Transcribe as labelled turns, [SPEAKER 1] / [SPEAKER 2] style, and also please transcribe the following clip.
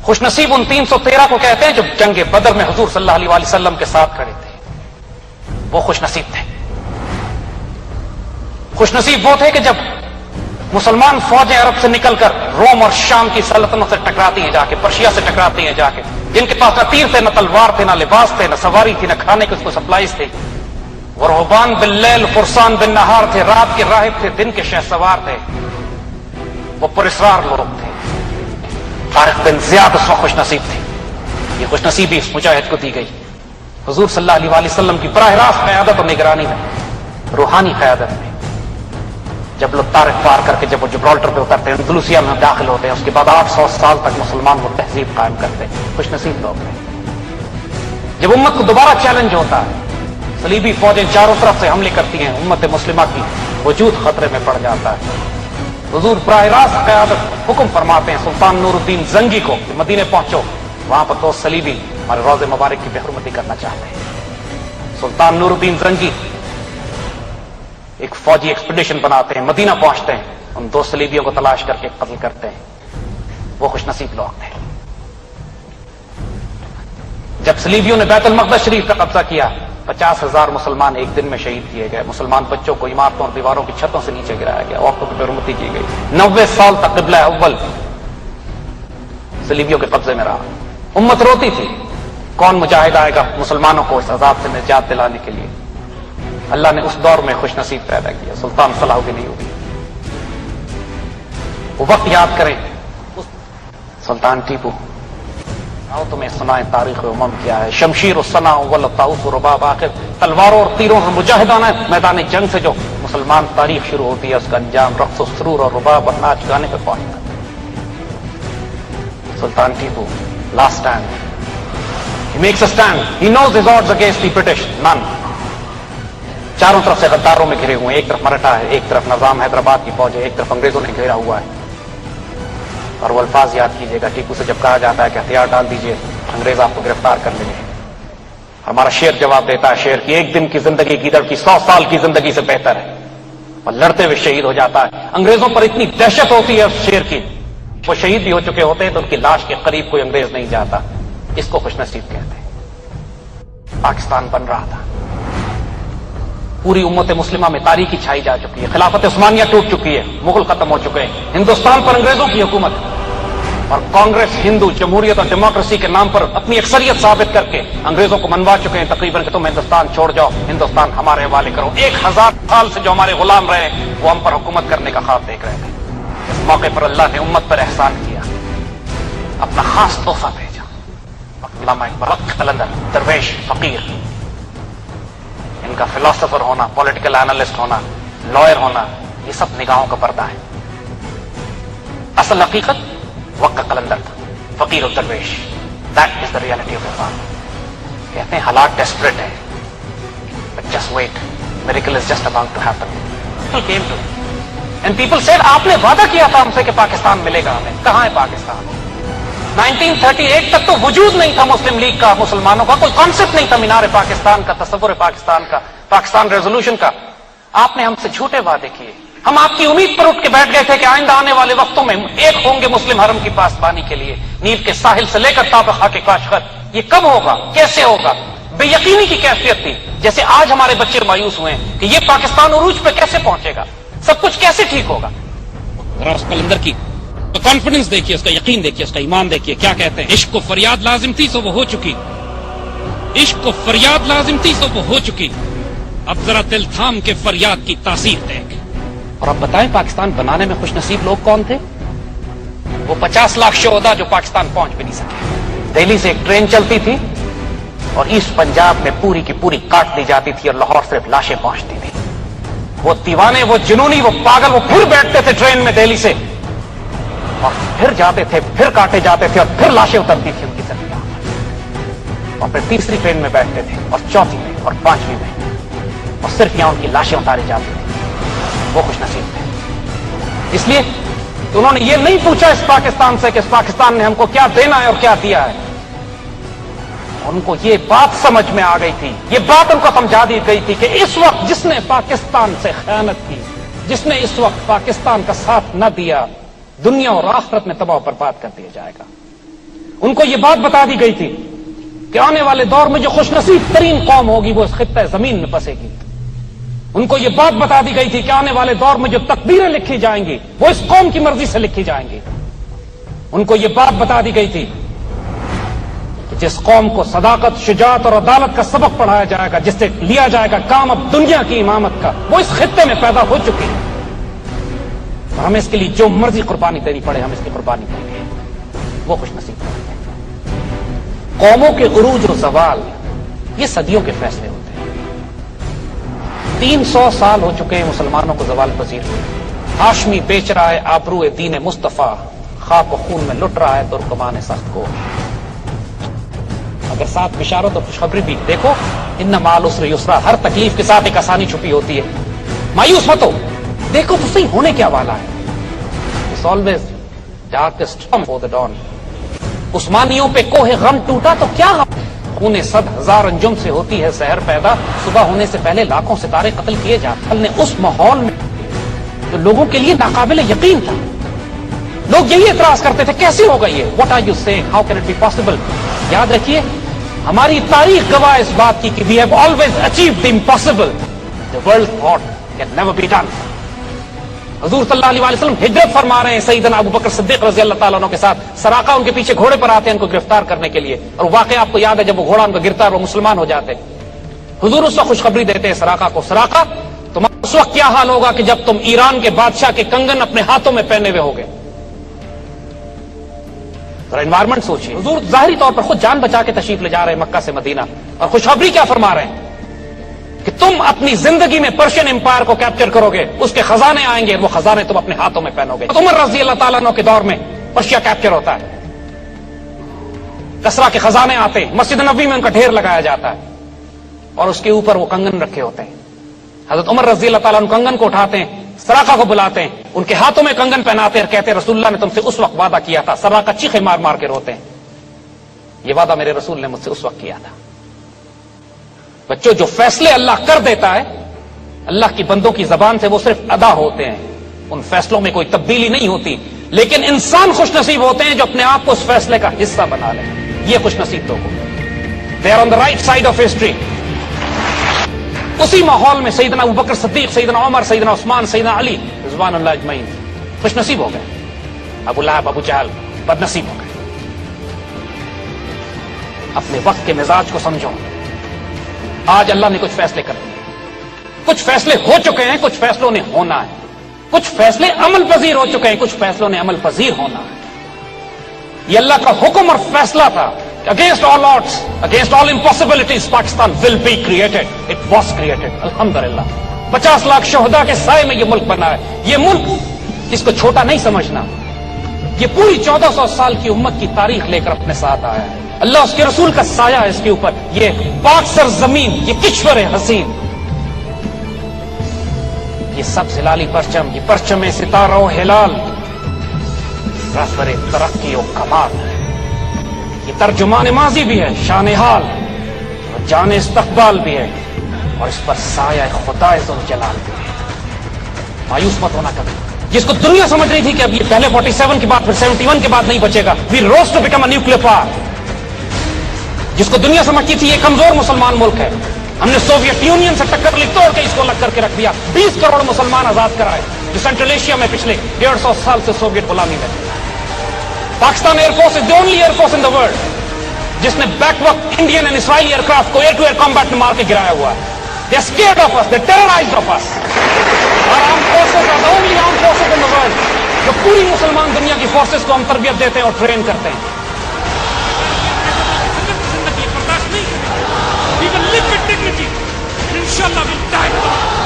[SPEAKER 1] خوش نصیب ان 313 کو کہتے ہیں جو جنگ بدر میں حضور صلی اللہ علیہ وسلم کے ساتھ کھڑے تھے، وہ خوش نصیب تھے۔ خوش نصیب وہ تھے کہ جب مسلمان فوجیں عرب سے نکل کر روم اور شام کی سلطنتوں سے ٹکراتی ہیں جا کے، پرشیا سے ٹکراتی ہیں جا کے، جن کے پاس نہ تیر تھے، نہ تلوار تھے، نہ لباس تھے، نہ سواری تھی، نہ کھانے کے اس کو سپلائز تھے، وہ رہبان باللیل فرسان بالنہار تھے، رات کے راہب تھے، دن کے شہ سوار تھے، وہ پراسرار لوگ تھے۔ طارق بن زیاد اس وقت خوش نصیب تھے۔ یہ خوش نصیبی اس مجاہد کو دی گئی حضور صلی اللہ علیہ وسلم کی براہ راست قیادت اور نگرانی میں، روحانی قیادت میں۔ جب لوگ طارق پار کر کے جب وہ جبرالٹر پہ اترتے ہیں، اندلسیہ میں داخل ہوتے ہیں، اس کے بعد 800 سال تک مسلمان وہ تہذیب قائم کرتے ہیں، خوش نصیب لوگ ہیں۔ جب امت کو دوبارہ چیلنج ہوتا ہے، صلیبی فوجیں چاروں طرف سے حملے کرتی ہیں، امت مسلمہ کی وجود خطرے میں پڑ جاتا ہے، حضور براہ راست قیادت حکم فرماتے ہیں سلطان نور الدین زنگی کو کہ مدینے پہنچو، وہاں پر تو صلیبی ہمارے روضے مبارک کی بے حرمتی کرنا چاہتے ہیں۔ سلطان نور الدین زنگی ایک فوجی ایکسپیڈیشن بناتے ہیں، مدینہ پہنچتے ہیں، ان 2 صلیبیوں کو تلاش کر کے قتل کرتے ہیں، وہ خوش نصیب لوگ تھے۔ جب صلیبیوں نے بیت المقدس شریف کا قبضہ کیا، 50,000 مسلمان ایک دن میں شہید کیے گئے، مسلمان بچوں کو عمارتوں اور دیواروں کی چھتوں سے نیچے گرایا گیا، عورتوں کی بے حرمتی کی گئی، 90 سال تک قبلہ اول صلیبیوں کے قبضے میں رہا۔ امت روتی تھی، کون مجاہد آئے گا مسلمانوں کو اس عذاب سے نجات دلانے کے لیے؟ اللہ نے اس دور میں خوش نصیب پیدا کیا، سلطان صلاح الدین ایوبی۔ وہ وقت یاد کریں، سلطان ٹیپو، آؤ تمہیں سنائیں تاریخ امم کیا ہے، شمشیر الصنا والطاؤس رباب، آخر تلواروں اور تیروں سے مجاہدانہ میدان جنگ سے جو مسلمان تاریخ شروع ہوتی ہے، اس کا انجام رقص و سرور اور رباب اور ناچ گانے پہ پہنچتا ہے۔ Sultan Tipu, last stand, he makes a stand, he knows his odds against the British, none. چاروں طرف سے غداروں میں گھرے ہوئے ہیں، ایک طرف مرہٹا ہے، ایک طرف نظام حیدرآباد کی فوج ہے، ایک طرف انگریزوں نے گھیرا ہوا ہے۔ اور وہ الفاظ یاد کیجیے گا، ٹیپو سے جب کہا جاتا ہے کہ ہتھیار ڈال دیجئے، انگریز آپ کو گرفتار کر لیں گے، ہمارا شیر جواب دیتا ہے، شیر کی 1 دن کی زندگی گیدڑ کی 100 سال کی زندگی سے بہتر ہے، اور لڑتے ہوئے شہید ہو جاتا ہے۔ انگریزوں پر اتنی دہشت ہوتی ہے اس شیر کی، وہ شہید بھی ہو چکے ہوتے ہیں تو ان کی لاش کے قریب کوئی انگریز نہیں جاتا، اس کو خوش نصیب کہتے ہیں۔ پاکستان بن رہا تھا، پوری امت مسلمہ میں تاریخی چھائی جا چکی ہے، خلافت عثمانیہ ٹوٹ چکی ہے، مغل ختم ہو چکے ہیں، ہندوستان پر انگریزوں کی حکومت ہے، اور کانگریس ہندو جمہوریت اور ڈیموکریسی کے نام پر اپنی اکثریت ثابت کر کے انگریزوں کو منوا چکے ہیں تقریباً کہ تم ہندوستان چھوڑ جاؤ، ہندوستان ہمارے حوالے کرو۔ 1000 سال سے جو ہمارے غلام رہے وہ ہم پر حکومت کرنے کا خواب دیکھ رہے تھے۔ اس موقع پر اللہ نے امت پر احسان کیا، اپنا خاص تحفہ بھیجا۔ علامہ اقبال، قلندر، درویش، فقیر، ان کا فلاسفر ہونا، پولیٹیکل اینالسٹ ہونا، لائر ہونا، یہ سب نگاہوں کا پردہ ہے۔ اصل حقیقت وقت کا قلندر تھا، فقیر اور درویش۔ That is the reality of Islam. کہتے ہیں حالات ڈیسپریٹ ہے، but just wait, miracle is just about to happen. People came to and people said آپ نے وعدہ کیا تھا ہم سے کہ پاکستان ملے گا ہمیں، کہاں ہے پاکستان؟ 1938 تک تو وجود نہیں تھا مسلم لیگ کا، مسلمانوں کا کوئی کانسیپٹ نہیں تھا مینار پاکستان کا، تصور پاکستان کا، پاکستان ریزولوشن کا۔ آپ نے ہم سے جھوٹے وعدے کیے، ہم آپ کی امید پر اٹھ کے بیٹھ گئے تھے کہ آئندہ آنے والے وقتوں میں ایک ہوں گے مسلم حرم کی پاسبانی کے لیے، نیل کے ساحل سے لے کر تاب خاک کاشغر۔ یہ کب ہوگا، کیسے ہوگا؟ بے یقینی کی کیفیت تھی، جیسے آج ہمارے بچے مایوس ہوئے ہیں کہ یہ پاکستان عروج پہ کیسے پہنچے گا، سب کچھ کیسے ٹھیک ہوگا۔ ذرا اس قلندر کی تو کانفیڈنس دیکھیے، اس کا یقین دیکھیے، اس کا ایمان دیکھیے، کیا کہتے ہیں؟ عشق کو فریاد لازم تھی سو وہ ہو چکی، عشق کو فریاد لازم تھی سو وہ ہو چکی، اب ذرا دل تھام کے فریاد کی تاثیر دیکھ۔ اور اب بتائیں پاکستان بنانے میں خوش نصیب لوگ کون تھے؟ وہ 50 لاکھ شہداء جو پاکستان پہنچ بھی نہیں سکے۔ دہلی سے ایک ٹرین چلتی تھی اور ایسٹ پنجاب میں پوری کی پوری کاٹ دی جاتی تھی اور لاہور صرف لاشیں پہنچتی تھی۔ وہ دیوانے، وہ جنونی، وہ پاگل، وہ پھر بیٹھتے تھے ٹرین میں دہلی سے اور پھر جاتے تھے، پھر کاٹے جاتے تھے اور پھر لاشیں اترتی تھی ان کی زمین پر، اور پھر تیسری ٹرین میں بیٹھتے تھے اور چوتھی میں اور 5ویں میں، اور صرف یہاں ان کی لاشیں اتاری جاتی تھی۔ وہ خوش نصیب تھے۔ اس لیے انہوں نے یہ نہیں پوچھا اس پاکستان سے کہ اس پاکستان نے ہم کو کیا دینا ہے اور کیا دیا ہے، ان کو یہ بات سمجھ میں آ گئی تھی، یہ بات ان کو سمجھا دی گئی تھی کہ اس وقت جس نے پاکستان سے خیانت کی، جس نے اس وقت پاکستان کا ساتھ نہ دیا، دنیا اور آخرت میں تباہ و برباد کر دیا جائے گا۔ ان کو یہ بات بتا دی گئی تھی کہ آنے والے دور میں جو خوش نصیب ترین قوم ہوگی وہ اس خطہ زمین میں بسے گی. ان کو یہ بات بتا دی گئی تھی کہ آنے والے دور میں جو تقدیریں لکھی جائیں گی وہ اس قوم کی مرضی سے لکھی جائیں گی. ان کو یہ بات بتا دی گئی تھی کہ جس قوم کو صداقت، شجاعت اور عدالت کا سبق پڑھایا جائے گا، جس سے لیا جائے گا کام اب دنیا کی امامت کا، وہ اس خطے میں پیدا ہو چکی ہے. اور ہمیں اس کے لیے جو مرضی قربانی دینی پڑے ہم اس کی قربانی دیں گے. وہ خوش نصیب ہے. قوموں کے عروج و زوال یہ صدیوں کے فیصلے ہوتے ہیں. 300 سال ہو چکے ہیں مسلمانوں کو زوال پذیر ہوئے. ہاشمی بیچ رہا ہے آبرو دین مصطفیٰ، خاک و خون میں لٹ رہا ہے ترکمان سخت کو. اگر ساتھ بشارت اور خوشخبری بھی دیکھو، ان مع العسر یسرا، ہر تکلیف کے ساتھ ایک آسانی چھپی ہوتی ہے. مایوس مت ہو، دیکھو تو صحیح ہونے کیا والا ہے. It's always darkest before the dawn. عثمانیوں پہ کوہ غم ٹوٹا تو کیا غم، خون 100,000 انجم سے ہوتی ہے سحر پیدا، صبح ہونے سے پہلے لاکھوں ستارے قتل کیے جاتے ہیں. اس ماحول میں جو لوگوں کے لیے ناقابل یقین تھا، لوگ یہی اعتراض کرتے تھے کیسے ہوگا یہ، what are you seeing, how can it be possible. یاد رکھیے ہماری تاریخ گواہ اس بات کی کہ we have always achieved the impossible. The world thought can never be done. حضور صلی اللہ علیہ وسلم ہجرت فرما رہے ہیں سیدنا ابو بکر صدیق رضی اللہ تعالیٰ عنہ کے ساتھ. سراقہ ان کے پیچھے گھوڑے پر آتے ہیں ان کو گرفتار کرنے کے لیے، اور واقعہ آپ کو یاد ہے جب وہ گھوڑا ان کا گرتا ہے وہ مسلمان ہو جاتے. حضور اس وقت خوشخبری دیتے ہیں سراقہ کو، سراقہ تمہارا اس وقت کیا حال ہوگا کہ جب تم ایران کے بادشاہ کے کنگن اپنے ہاتھوں میں پہنے ہوئے ہوگے. انوائرمنٹ سوچیے. حضور ظاہری طور پر خود جان بچا کے تشریف لے جا رہے ہیں مکہ سے مدینہ، اور خوشخبری کیا فرما رہے ہیں کہ تم اپنی زندگی میں پرشین امپائر کو کیپچر کرو گے، اس کے خزانے آئیں گے، وہ خزانے تم اپنے ہاتھوں میں پہنو گے. عمر رضی اللہ تعالیٰ عنہ کے دور میں پرشیا کیپچر ہوتا ہے، کسرا کے خزانے آتے ہیں، مسجد نبوی میں ان کا ڈھیر لگایا جاتا ہے اور اس کے اوپر وہ کنگن رکھے ہوتے ہیں. حضرت عمر رضی اللہ تعالیٰ عنہ کنگن کو اٹھاتے ہیں، سراقہ کو بلاتے ہیں، ان کے ہاتھوں میں کنگن پہناتے ہیں اور کہتے ہیں رسول اللہ نے تم سے اس وقت وعدہ کیا تھا. سراقہ چیخے مار مار کے روتے ہیں، یہ وعدہ میرے رسول نے مجھ سے اس وقت کیا تھا. بچوں جو فیصلے اللہ کر دیتا ہے اللہ کی بندوں کی زبان سے وہ صرف ادا ہوتے ہیں، ان فیصلوں میں کوئی تبدیلی نہیں ہوتی. لیکن انسان خوش نصیب ہوتے ہیں جو اپنے آپ کو اس فیصلے کا حصہ بنا لیں. یہ خوش نصیب لوگ they are on the right side of history. اسی ماحول میں سیدنا ابو بکر صدیق، سیدنا عمر، سیدنا عثمان، سیدنا علی رضوان اللہ اجمعین خوش نصیب ہو گئے. ابو لہب، ابو جہل بد نصیب ہو گئے. اپنے وقت کے مزاج کو سمجھو. آج اللہ نے کچھ فیصلے کر دیے، کچھ فیصلے ہو چکے ہیں، کچھ فیصلوں نے ہونا ہے. کچھ فیصلے عمل پذیر ہو چکے ہیں، کچھ فیصلوں نے عمل پذیر ہونا ہے. یہ اللہ کا حکم اور فیصلہ تھا. Against all odds, against all impossibilities, Pakistan will be created. It was created. Alhamdulillah. 50 lakh شہداء کے سائے میں یہ ملک بنا ہے. یہ ملک اس کو چھوٹا نہیں سمجھنا. یہ پوری 1400 سال کی امت کی تاریخ لے کر اپنے ساتھ آیا ہے. اللہ اس کے رسول کا سایہ ہے اس کے اوپر. یہ پاک سرزمین، یہ کشور حسین، یہ سب ہلالی پرچم، یہ پرچم ستارہ و ہلال، رہبر ترقی و کمال. یہ ترجمان ماضی بھی ہے، شان حال اور جان استقبال بھی ہے، اور اس پر سایہ خدا ذوالجلال بھی ہے. مایوس مت ہونا کبھی. جس کو دنیا سمجھ رہی تھی کہ اب یہ پہلے 47 کے بعد پھر 71 کے بعد نہیں بچے گا، we rose to become a nuclear power. جس کو دنیا سمجھتی تھی یہ کمزور مسلمان ملک ہے، ہم نے سوویت یونین سے ٹکر لی، توڑ کے اس کو الگ کر کے رکھ دیا. 20 کروڑ مسلمان آزاد کرائے جو سینٹرل ایشیا میں پچھلے 150 سال سے سوویت غلامی میں. Pakistan air force is the only air force in the world جس نے بیک وقت Indian and Israeli aircraft کو ایئر ٹو ایئر کمبیٹ میں مار کے گرایا ہوا ہے. They are scared of us, they terrorised of us. اور arm forces are the only arm forces in the world جو پوری مسلمان دنیا کی فورسز کو ہم تربیت دیتے ہیں اور ٹرین کرتے ہیں. We will live with dignity. Inshallah we'll die.